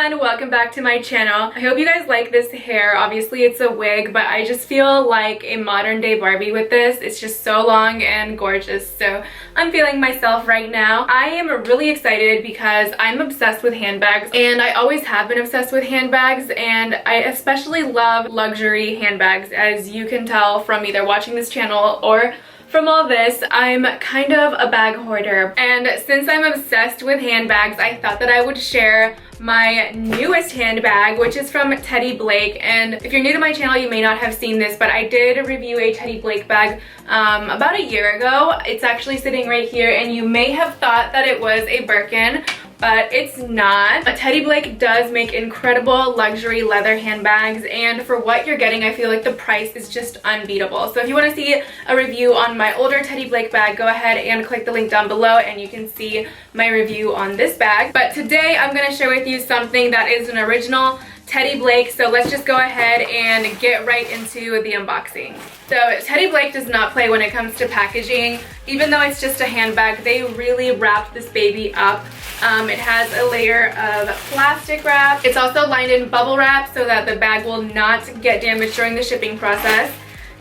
everyone, welcome back to my channel. I hope you guys like this hair. Obviously it's a wig, but I just feel like a modern day Barbie with this. It's just so long and gorgeous, so I'm feeling myself right now. I am really excited because I'm obsessed with handbags, and I always have been obsessed with handbags, and I especially love luxury handbags. As you can tell from either watching this channel or from all this, I'm kind of a bag hoarder, and since I'm obsessed with handbags, I thought that I would share my newest handbag, which is from Teddy Blake. And if you're new to my channel, you may not have seen this, but I did review a Teddy Blake bag about a year ago. It's actually sitting right here, and you may have thought that it was a Birkin, but it's not. Teddy Blake does make incredible luxury leather handbags, and for what you're getting, I feel like the price is just unbeatable. So if you want to see a review on my older Teddy Blake bag, go ahead and click the link down below and you can see my review on this bag. But today I'm going to share with you something that is an original Teddy Blake, so let's just go ahead and get right into the unboxing. So Teddy Blake does not play when it comes to packaging. Even though it's just a handbag, they really wrapped this baby up. It has a layer of plastic wrap. It's also lined in bubble wrap so that the bag will not get damaged during the shipping process.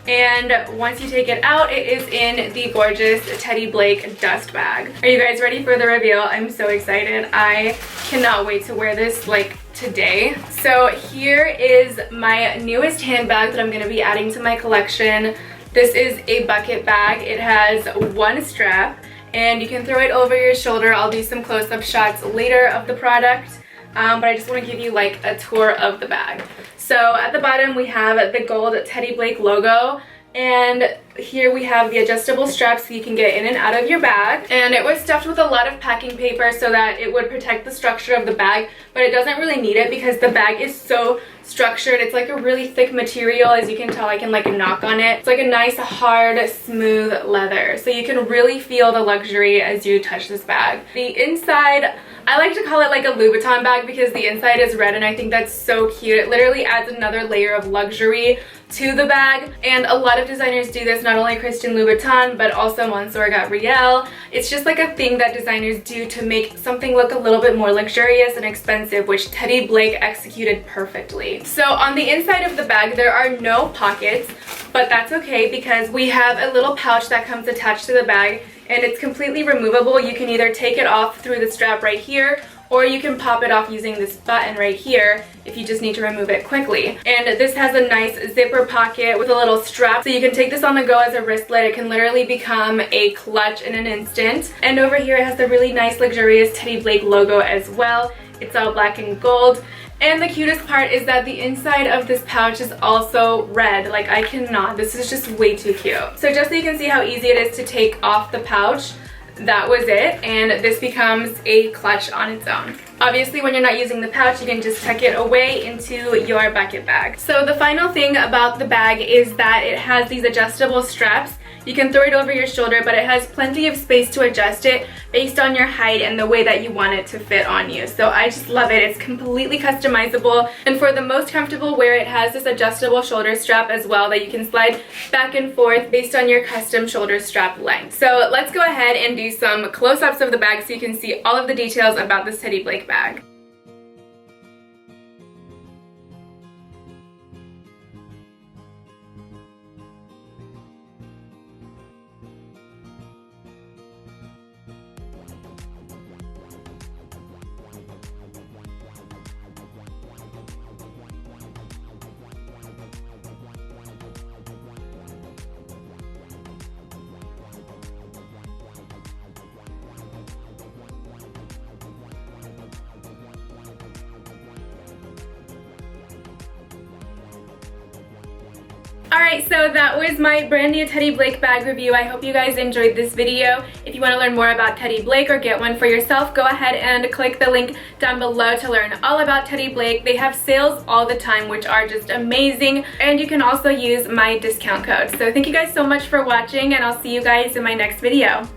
And once you take it out, it is in the gorgeous Teddy Blake dust bag. Are you guys ready for the reveal? I'm so excited. I cannot wait to wear this like today. So here is my newest handbag that I'm going to be adding to my collection. This is a bucket bag. It has one strap and you can throw it over your shoulder. I'll do some close-up shots later of the product, but I just want to give you like a tour of the bag. So at the bottom we have the gold Teddy Blake logo, and here we have the adjustable straps so you can get in and out of your bag. And it was stuffed with a lot of packing paper so that it would protect the structure of the bag, but it doesn't really need it because the bag is so structured. It's like a really thick material. As you can tell, I can like knock on it. It's like a nice hard smooth leather, so you can really feel the luxury as you touch this bag. The inside, I like to call it like a Louboutin bag because the inside is red, and I think that's so cute. It literally adds another layer of luxury to the bag, and a lot of designers do this, not only Christian Louboutin but also Monsieur Gabriel. It's just like a thing that designers do to make something look a little bit more luxurious and expensive, which Teddy Blake executed perfectly. So on the inside of the bag there are no pockets, but that's okay because we have a little pouch that comes attached to the bag, and it's completely removable. You can either take it off through the strap right here, or you can pop it off using this button right here if you just need to remove it quickly. And this has a nice zipper pocket with a little strap, so you can take this on the go as a wristlet. It can literally become a clutch in an instant. And over here it has the really nice luxurious Teddy Blake logo as well. It's all black and gold. And the cutest part is that the inside of this pouch is also red. Like, I cannot, this is just way too cute. So just so you can see how easy it is to take off the pouch, that was it, and this becomes a clutch on its own. Obviously, when you're not using the pouch, you can just tuck it away into your bucket bag. So the final thing about the bag is that it has these adjustable straps. You can throw it over your shoulder, but it has plenty of space to adjust it based on your height and the way that you want it to fit on you. So I just love it. It's completely customizable, and for the most comfortable wear, it has this adjustable shoulder strap as well that you can slide back and forth based on your custom shoulder strap length. So let's go ahead and do some close-ups of the bag so you can see all of the details about this Teddy Blake bag. Alright, so that was my brand new Teddy Blake bag review. I hope you guys enjoyed this video. If you want to learn more about Teddy Blake or get one for yourself, go ahead and click the link down below to learn all about Teddy Blake. They have sales all the time, which are just amazing, and you can also use my discount code. So thank you guys so much for watching, and I'll see you guys in my next video.